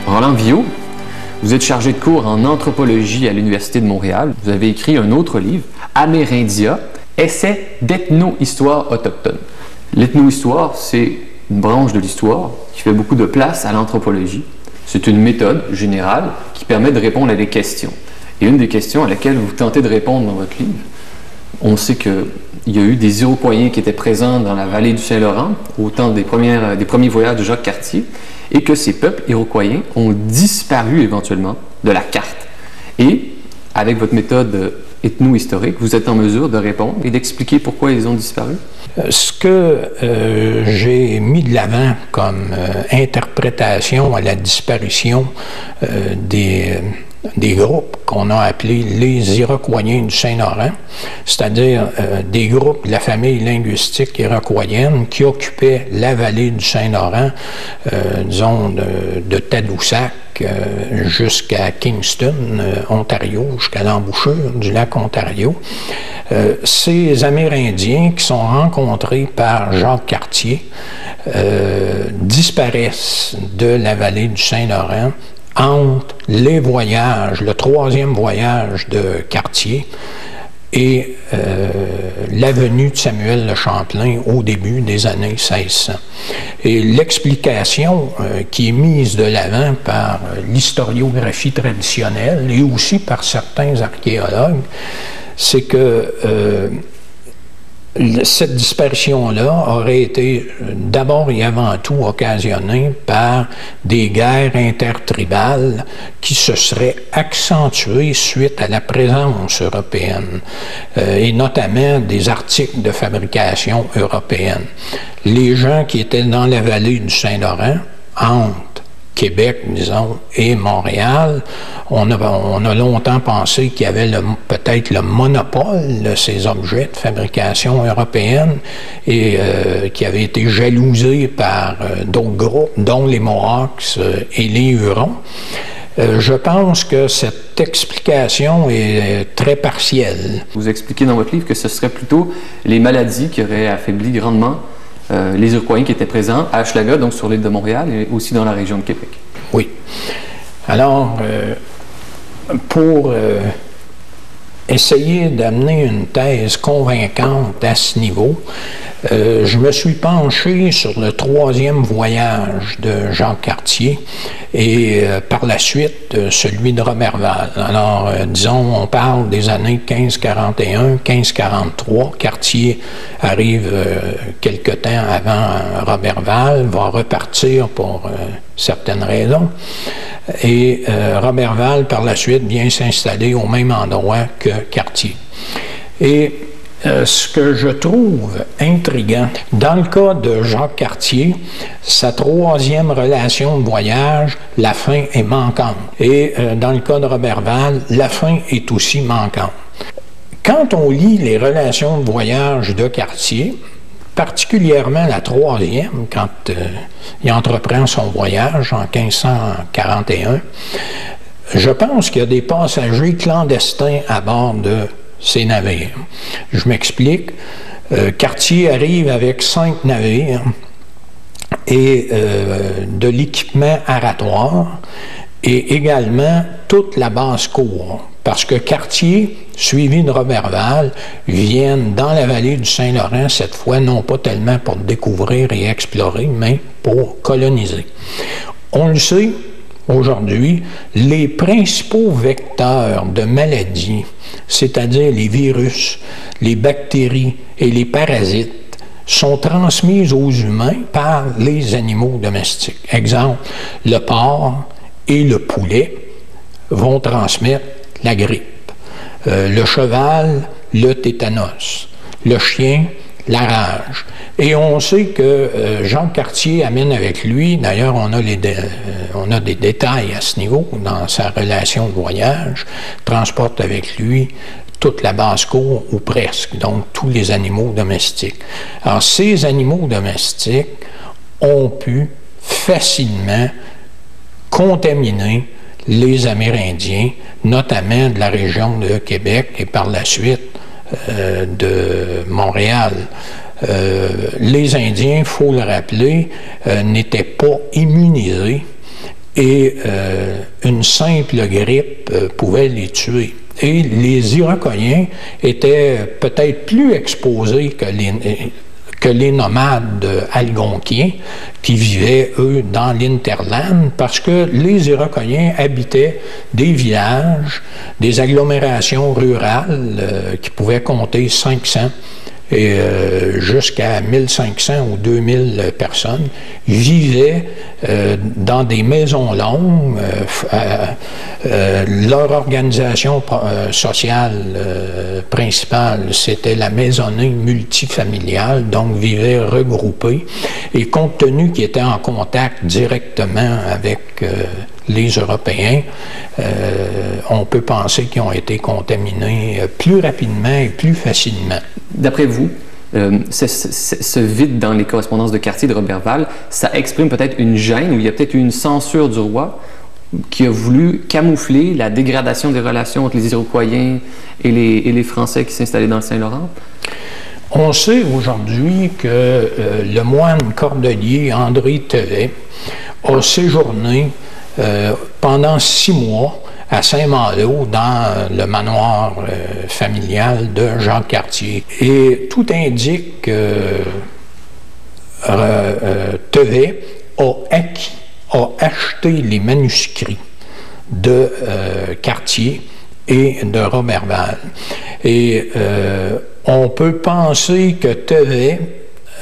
Roland Viault, vous êtes chargé de cours en anthropologie à l'Université de Montréal. Vous avez écrit un autre livre, Amerindia, essai d'ethno-histoire autochtone. L'ethno-histoire, c'est une branche de l'histoire qui fait beaucoup de place à l'anthropologie. C'est une méthode générale qui permet de répondre à des questions. Et une des questions à laquelle vous tentez de répondre dans votre livre, on sait qu'il y a eu des Iroquois qui étaient présents dans la vallée du Saint-Laurent au temps des premiers voyages de Jacques Cartier, et que ces peuples iroquois ont disparu éventuellement de la carte. Et avec votre méthode ethno-historique, vous êtes en mesure de répondre et d'expliquer pourquoi ils ont disparu? Ce que j'ai mis de l'avant comme interprétation à la disparition des groupes qu'on a appelés les Iroquois du Saint-Laurent, c'est-à-dire des groupes de la famille linguistique iroquoienne qui occupaient la vallée du Saint-Laurent, disons de Tadoussac jusqu'à Kingston, Ontario, jusqu'à l'embouchure du lac Ontario. Ces Amérindiens qui sont rencontrés par Jacques Cartier disparaissent de la vallée du Saint-Laurent entre les voyages, le troisième voyage de Cartier et la venue de Samuel de Champlain au début des années 1600. Et l'explication qui est mise de l'avant par l'historiographie traditionnelle et aussi par certains archéologues, c'est que cette disparition-là aurait été d'abord et avant tout occasionnée par des guerres intertribales qui se seraient accentuées suite à la présence européenne et notamment des articles de fabrication européenne. Les gens qui étaient dans la vallée du Saint-Laurent, entre Québec, disons, et Montréal, on a longtemps pensé qu'il y avait peut-être le monopole de ces objets de fabrication européenne et qui avait été jalousé par d'autres groupes, dont les Mohawks et les Hurons. Je pense que cette explication est très partielle. Vous expliquez dans votre livre que ce serait plutôt les maladies qui auraient affaibli grandement les Iroquois qui étaient présents à Hochelaga, donc sur l'île de Montréal et aussi dans la région de Québec. Oui. Alors, pour essayer d'amener une thèse convaincante à ce niveau, je me suis penché sur le troisième voyage de Jacques Cartier et par la suite celui de Roberval. Alors, disons, on parle des années 1541, 1543. Cartier arrive quelque temps avant Roberval, va repartir pour certaines raisons. Et Roberval, par la suite, vient s'installer au même endroit que Cartier. Et ce que je trouve intriguant, dans le cas de Jacques Cartier, sa troisième relation de voyage, la fin est manquante. Et dans le cas de Roberval, la fin est aussi manquante. Quand on lit les relations de voyage de Cartier, particulièrement la troisième, quand il entreprend son voyage en 1541, je pense qu'il y a des passagers clandestins à bord de ces navires. Je m'explique. Cartier arrive avec 5 navires et de l'équipement aratoire et également toute la basse-cour. Parce que Cartier, suivi de Roberval, viennent dans la vallée du Saint-Laurent, cette fois, non pas tellement pour découvrir et explorer, mais pour coloniser. On le sait, aujourd'hui, les principaux vecteurs de maladies, c'est-à-dire les virus, les bactéries et les parasites, sont transmises aux humains par les animaux domestiques. Exemple, le porc et le poulet vont transmettre la grippe, le cheval, le tétanos, le chien, la rage. Et on sait que Jacques Cartier amène avec lui, d'ailleurs on a des détails à ce niveau dans sa relation de voyage, transporte avec lui toute la basse-cour ou presque, donc tous les animaux domestiques. Alors ces animaux domestiques ont pu facilement contaminer les Amérindiens, notamment de la région de Québec et par la suite de Montréal. Les Indiens, il faut le rappeler, n'étaient pas immunisés et une simple grippe pouvait les tuer. Et les Iroquois étaient peut-être plus exposés que les nomades algonquiens qui vivaient, eux, dans l'Interland, parce que les Iroquois habitaient des villages, des agglomérations rurales qui pouvaient compter 500 et jusqu'à 1500 ou 2000 personnes, vivaient dans des maisons longues. Leur organisation sociale principale, c'était la maisonnée multifamiliale, donc vivaient regroupés. Et compte tenu qu'ils étaient en contact directement avec les Européens, on peut penser qu'ils ont été contaminés plus rapidement et plus facilement. D'après vous, ce vide dans les correspondances de Cartier de Roberval, ça exprime peut-être une gêne ou il y a peut-être une censure du roi qui a voulu camoufler la dégradation des relations entre les Iroquois et les Français qui s'installaient dans le Saint-Laurent? On sait aujourd'hui que le moine cordelier André Tevet a séjourné pendant 6 mois à Saint-Malo, dans le manoir familial de Jacques Cartier. Et tout indique que Tevet a acheté les manuscrits de Cartier et de Roberval. Et on peut penser que Tevet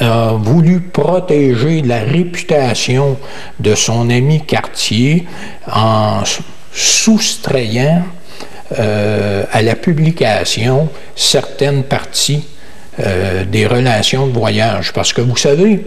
a voulu protéger la réputation de son ami Cartier en soustrayant à la publication certaines parties des relations de voyage. Parce que vous savez,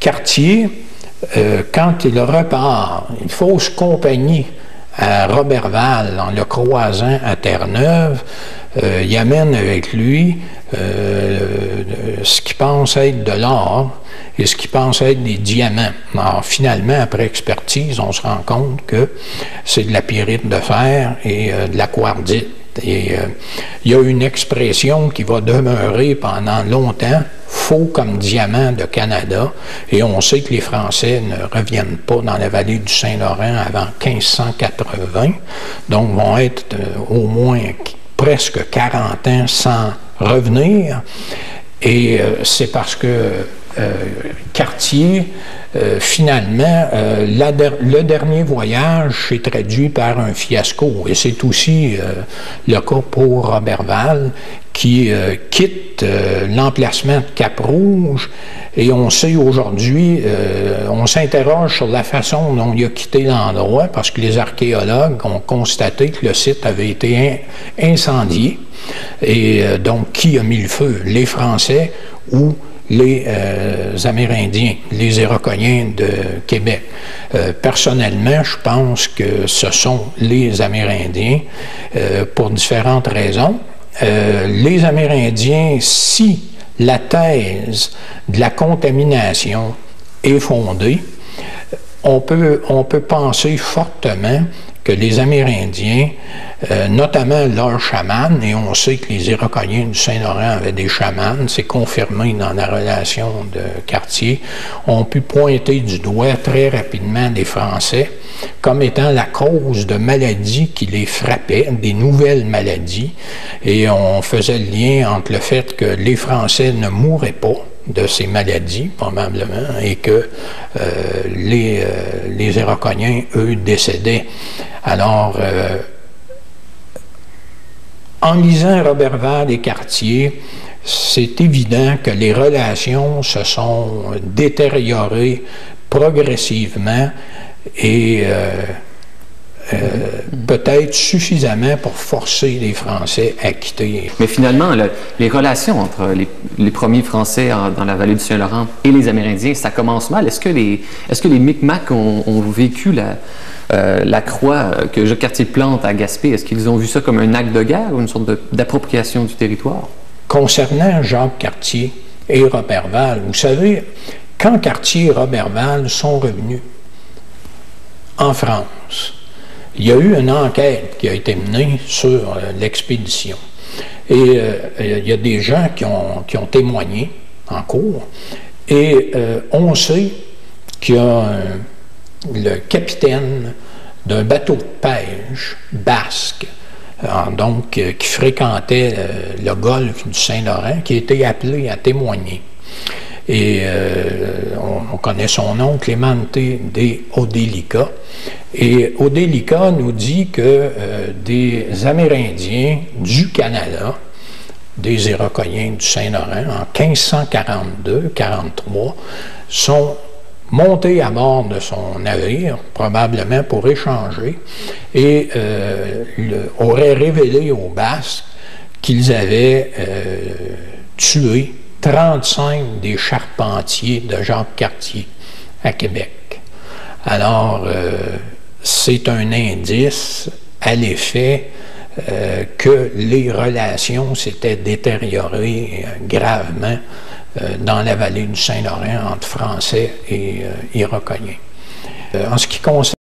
Cartier, quand il repart, une fausse compagnie à Roberval, en le croisant à Terre-Neuve, il amène avec lui ce qu'il pense être de l'or et ce qu'il pense être des diamants. Alors, finalement, après expertise, on se rend compte que c'est de la pyrite de fer et de la quartzite. Et il y a une expression qui va demeurer pendant longtemps, faux comme diamant de Canada, et on sait que les Français ne reviennent pas dans la vallée du Saint-Laurent avant 1580, donc vont être au moins presque 40 ans sans revenir, et c'est parce que Cartier, finalement, le dernier voyage s'est traduit par un fiasco, et c'est aussi le cas pour Roberval, qui quitte l'emplacement de Cap-Rouge, et on sait aujourd'hui, on s'interroge sur la façon dont il a quitté l'endroit, parce que les archéologues ont constaté que le site avait été incendié, et donc qui a mis le feu? Les Français ou les Amérindiens, les Iroquois de Québec. Personnellement, je pense que ce sont les Amérindiens pour différentes raisons. Les Amérindiens, si la thèse de la contamination est fondée, on peut penser fortement que les Amérindiens, notamment leurs chamans, et on sait que les Iroquois du Saint-Laurent avaient des chamans, c'est confirmé dans la relation de Cartier, ont pu pointer du doigt très rapidement les Français comme étant la cause de maladies qui les frappaient, des nouvelles maladies, et on faisait le lien entre le fait que les Français ne mouraient pas de ces maladies, probablement, et que les Iroquois, eux, décédaient. Alors, en lisant Roberval et Cartier, c'est évident que les relations se sont détériorées progressivement et peut-être suffisamment pour forcer les Français à quitter. Mais finalement, les relations entre les premiers Français dans la vallée du Saint-Laurent et les Amérindiens, ça commence mal. Est-ce que les Micmacs ont vécu la croix que Jacques Cartier plante à Gaspé? Est-ce qu'ils ont vu ça comme un acte de guerre ou une sorte d'appropriation du territoire? Concernant Jacques Cartier et Roberval, vous savez, quand Cartier et Roberval sont revenus en France, il y a eu une enquête qui a été menée sur l'expédition. Et il y a des gens qui ont témoigné en cours. Et on sait qu'il y a le capitaine d'un bateau de pêche basque, donc qui fréquentait le golfe du Saint-Laurent, qui a été appelé à témoigner. Et on connaît son nom, Clemente de Odelica. Et Odelica nous dit que des Amérindiens du Canada, des Iroquois du Saint-Laurent, en 1542-43, sont montés à bord de son navire, probablement pour échanger, et auraient révélé aux Basques qu'ils avaient tué 35 des charpentiers de Jacques Cartier à Québec. Alors, c'est un indice à l'effet que les relations s'étaient détériorées gravement dans la vallée du Saint-Laurent entre Français et Iroquois. En ce qui concerne